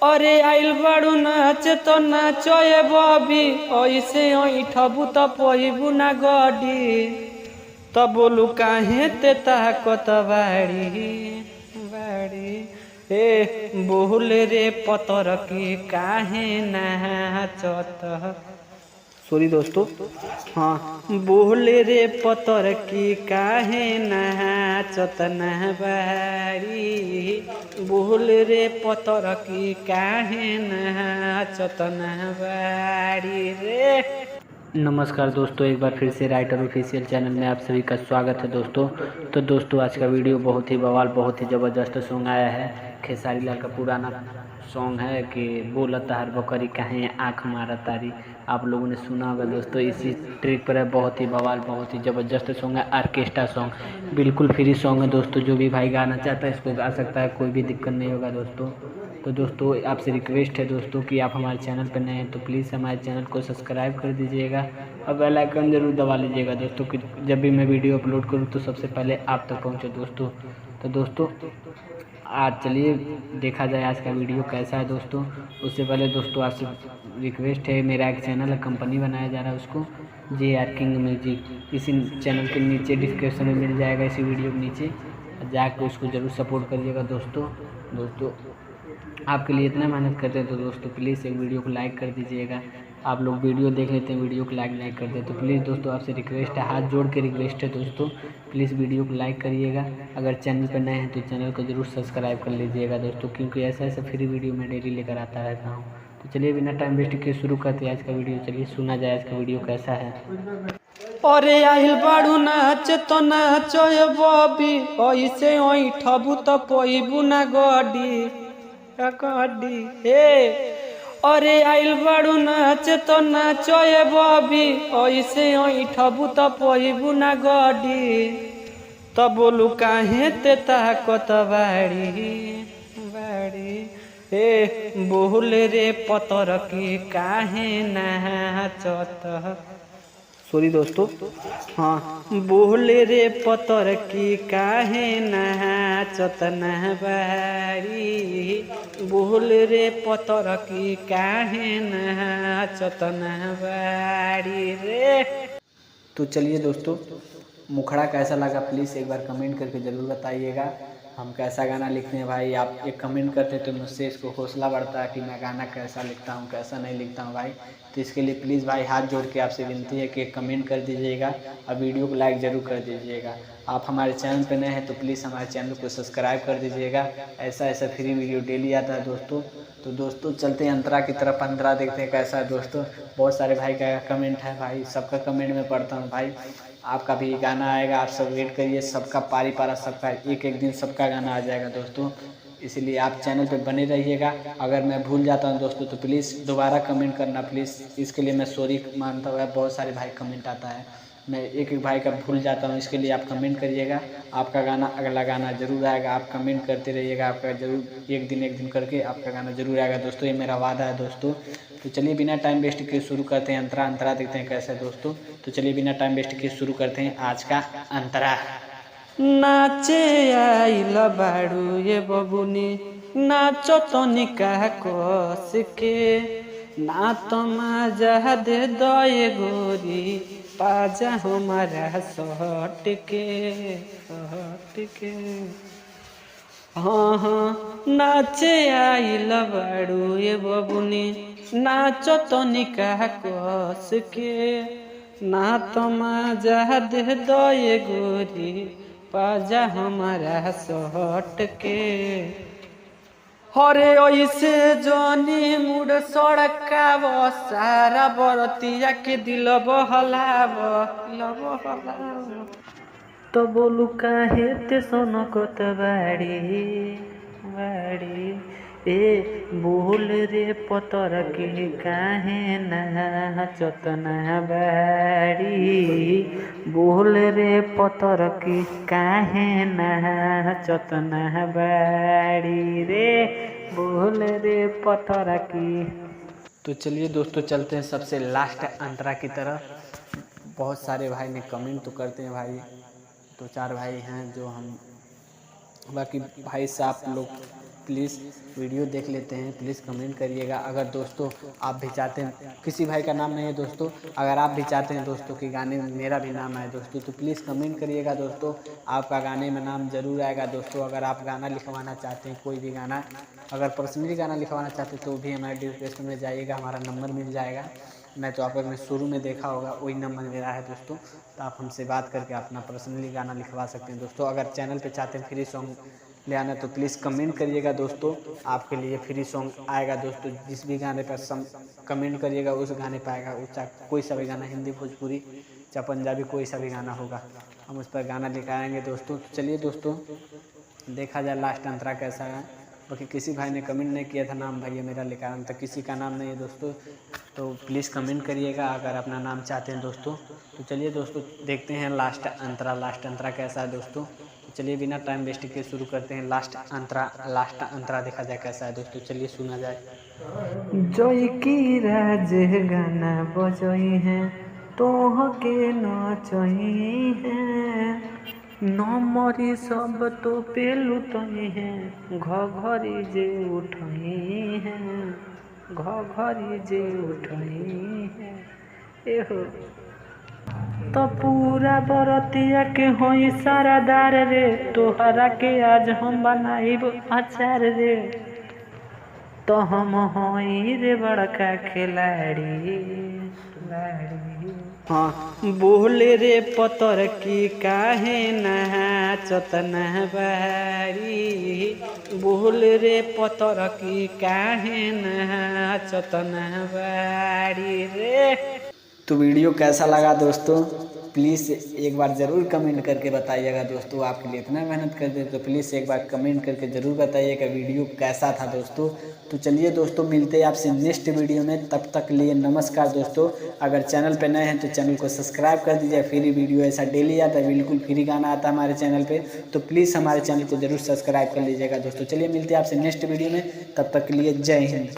अरे आइल बाड़ू नाचे तो नाचो ये बॉबी ऐसे ठबू तो पईबू ना गडी तब बोलू काहे ते ताकत बाड़ी बाड़ी ए बोल रे पतर की काहे नाचत। सॉरी दोस्तों, हाँ बोल रे पतर की काहे नाचत ना बाड़ी बोल रे पतर की काहे नाचत ना बाड़ी रे। नमस्कार दोस्तों, एक बार फिर से राइटर ऑफिशियल चैनल में आप सभी का स्वागत है दोस्तों। तो दोस्तों आज का वीडियो बहुत ही बवाल बहुत ही ज़बरदस्त सॉन्ग आया है। खेसारी लाल का पुराना सॉन्ग है कि बोलता हर बकरी काहे आँख मारा तारी। आप लोगों ने सुना होगा दोस्तों। इसी ट्रिक पर है, बहुत ही बवाल बहुत ही ज़बरदस्त सॉन्ग है। ऑर्केस्ट्रा सॉन्ग बिल्कुल फ्री सॉन्ग है दोस्तों। जो भी भाई गाना चाहता है इसको गा सकता है, कोई भी दिक्कत नहीं होगा दोस्तों। तो दोस्तों आपसे रिक्वेस्ट है दोस्तों कि आप हमारे चैनल पर नए हैं तो प्लीज़ हमारे चैनल को सब्सक्राइब कर दीजिएगा और बेल आइकन ज़रूर दबा लीजिएगा दोस्तों कि जब भी मैं वीडियो अपलोड करूँ तो सबसे पहले आप तक पहुँचे दोस्तों। तो दोस्तों आज चलिए देखा जाए आज का वीडियो कैसा है दोस्तों। उससे पहले दोस्तों आपसे रिक्वेस्ट है, मेरा एक चैनल है, कंपनी बनाया जा रहा है, उसको JR किंग म्यूजिक, इसी चैनल के नीचे डिस्क्रिप्शन में मिल जाएगा, इसी वीडियो के नीचे जाकर उसको ज़रूर सपोर्ट करिएगा दोस्तों। आपके लिए इतना मेहनत करते हैं तो दोस्तों प्लीज़ एक वीडियो को लाइक कर दीजिएगा। आप लोग वीडियो देख लेते हैं, वीडियो को लाइक नहीं करते, तो प्लीज़ दोस्तों आपसे रिक्वेस्ट है, हाथ जोड़ के रिक्वेस्ट है दोस्तों, प्लीज़ वीडियो को लाइक करिएगा। अगर चैनल पर नए हैं तो चैनल को ज़रूर सब्सक्राइब कर लीजिएगा दोस्तों, क्योंकि ऐसा ऐसा फ्री वीडियो मैं डेली लेकर आता रहता हूँ। तो चलिए बिना टाइम वेस्ट किए शुरू करते हैं आज का वीडियो। चलिए सुना जाए आज का वीडियो कैसा है। अरे आइल बाड़ू नाच तो नाचो ये बॉबी ऐसे ठबू तो पईबू ना गडी गडी हे। अरे आइल बाड़ू नाच तो नाचो ये बॉबी ऐसे ठबू तो पईबू ना गडी तब बोलू काहे ते ताकत बाड़ी बाड़ी ए बोल रे पतर की काहे नाचत। सॉरी दोस्तों, हाँ बोल रे पतर की काहे नाचत ना बाड़ी बोल रे पतर की काहे नाचत ना बाड़ी रे। तो चलिए दोस्तों मुखड़ा कैसा लगा प्लीज़ एक बार कमेंट करके ज़रूर बताइएगा। हम कैसा गाना लिखते हैं भाई, आप एक कमेंट करते हैं तो मुझसे इसको हौसला बढ़ता है कि मैं गाना कैसा लिखता हूँ कैसा नहीं लिखता हूँ भाई। तो इसके लिए प्लीज़ भाई हाथ जोड़ के आपसे विनती है कि कमेंट कर दीजिएगा और वीडियो को लाइक ज़रूर कर दीजिएगा। आप हमारे चैनल पर नए हैं तो प्लीज़ हमारे चैनल को सब्सक्राइब कर दीजिएगा। ऐसा ऐसा फ्री वीडियो डेली आता है दोस्तों। तो दोस्तों चलते हैं अंतरा की तरफ, अंतरा देखते हैं कैसा है दोस्तों। बहुत सारे भाई का कमेंट है भाई, सबका कमेंट में पढ़ता हूँ भाई। आपका भी गाना आएगा, आप सब वेट करिए, सबका पारी पारा सबका एक एक दिन सबका गाना आ जाएगा दोस्तों। इसलिए आप चैनल पे बने रहिएगा। अगर मैं भूल जाता हूं दोस्तों तो प्लीज़ दोबारा कमेंट करना प्लीज़, इसके लिए मैं सॉरी मानता हूँ। बहुत सारे भाई कमेंट आता है, मैं एक एक भाई का भूल जाता हूँ, इसके लिए आप कमेंट करिएगा। आपका गाना अगला गाना जरूर आएगा, आप कमेंट करते रहिएगा, आपका जरूर एक दिन करके आपका गाना जरूर आएगा दोस्तों, ये मेरा वादा है दोस्तों। तो चलिए बिना टाइम वेस्ट किए शुरू करते हैं अंतरा। अंतरा देखते हैं कैसे है दोस्तों। तो चलिए बिना टाइम वेस्ट किए शुरू करते हैं आज का अंतरा। नाचे आइल बाड़ू ये बबुनी नाचो तो निकाह कस के ना तो मजा दे दो ये गोरी पाजा हमारा सट के। हाँ हाँ नाचे आइल बाड़ू ये बबुनी नाचो तो निकाह कस के ना तो मजा दे दो ये गोरी पाजा हमारा सट के। हरे ऐसे जनी मुड़ सड़काव सारा बरतिया के दिल बहलाव तो बोलू काहे ते सनकत बाड़ी बाड़ी ए बोल रे पतर के काहे नाचत ना बाड़ी बोल रे पतर की काहे नाचत ना बाड़ी रे बोल रे पतर की। तो चलिए दोस्तों चलते हैं सबसे लास्ट अंतरा की तरफ। बहुत सारे भाई ने कमेंट तो करते हैं भाई, दो चार भाई हैं जो हम, बाकी भाई से आप लोग प्लीज़ वीडियो देख लेते हैं, प्लीज़ कमेंट करिएगा। अगर दोस्तों आप भी चाहते हैं, किसी भाई का नाम नहीं है दोस्तों, अगर आप भी चाहते हैं दोस्तों कि गाने में मेरा भी नाम आए दोस्तों, तो प्लीज़ कमेंट करिएगा दोस्तों, आपका गाने में नाम ज़रूर आएगा दोस्तों। अगर आप गाना लिखवाना चाहते हैं, कोई भी गाना, अगर पर्सनली गाना लिखवाना चाहते हैं तो भी हमारे डिस्क्रिप्शन में जाइएगा, हमारा नंबर मिल जाएगा। मैं तो आप लोगों ने शुरू में देखा होगा, वही नंबर मेरा है दोस्तों, तो आप हमसे बात करके अपना पर्सनली गाना लिखवा सकते हैं दोस्तों। अगर चैनल पे चाहते हैं फ्री सॉन्ग ले आना तो प्लीज़ कमेंट करिएगा दोस्तों, आपके लिए फ्री सॉन्ग आएगा दोस्तों। जिस भी गाने पर कमेंट करिएगा उस गाने पर आएगा, चाहे कोई सा भी गाना, हिंदी भोजपुरी चाहे पंजाबी, कोई सा भी गाना होगा, हम उस पर गाना लेकर आएंगे दोस्तों। तो चलिए दोस्तों देखा जाए लास्ट अंतरा कैसा है। बाकी किसी भाई ने कमेंट नहीं किया था नाम भैया मेरा लेकर आना, तो किसी का नाम नहीं है दोस्तों, तो प्लीज़ कमेंट करिएगा अगर अपना नाम चाहते हैं दोस्तों। तो चलिए दोस्तों देखते हैं लास्ट अंतरा कैसा है दोस्तों। तो चलिए बिना टाइम वेस्ट किए शुरू करते हैं। लास्ट अंतरा देखा जाए कैसा है दोस्तों, चलिए सुना जाए। जोई की राज गाना बजई है तोह के नचई है, नमरी सब तो पेलू तई है, घघरी जे उठई है, घघरी जे उठई है। एहो तो पूरा बरतिया के होई सारादार रे, तोहरा के आज हम बनाइब अचार रे, तो हम होई रे बड़का खिलाड़ी। हाँ बोले रे पतर की काहे नाचत नहबारी, बोले रे पतर की काहे नाचत नहबारी रे। तो वीडियो कैसा लगा दोस्तों, प्लीज़ एक बार ज़रूर कमेंट करके बताइएगा दोस्तों। आपके लिए इतना मेहनत कर दे तो प्लीज़ एक बार कमेंट करके ज़रूर बताइएगा वीडियो कैसा था दोस्तों। तो चलिए दोस्तों मिलते हैं आपसे नेक्स्ट वीडियो में, तब तक लिए नमस्कार दोस्तों। अगर चैनल पे नए हैं तो चैनल को सब्सक्राइब कर दीजिए, फ्री वीडियो ऐसा डेली आता है, बिल्कुल फ्री गाना आता है हमारे चैनल पर, तो प्लीज़ हमारे चैनल को ज़रूर सब्सक्राइब कर लीजिएगा दोस्तों। चलिए मिलते हैं आपसे नेक्स्ट वीडियो में, तब तक के लिए जय हिंद।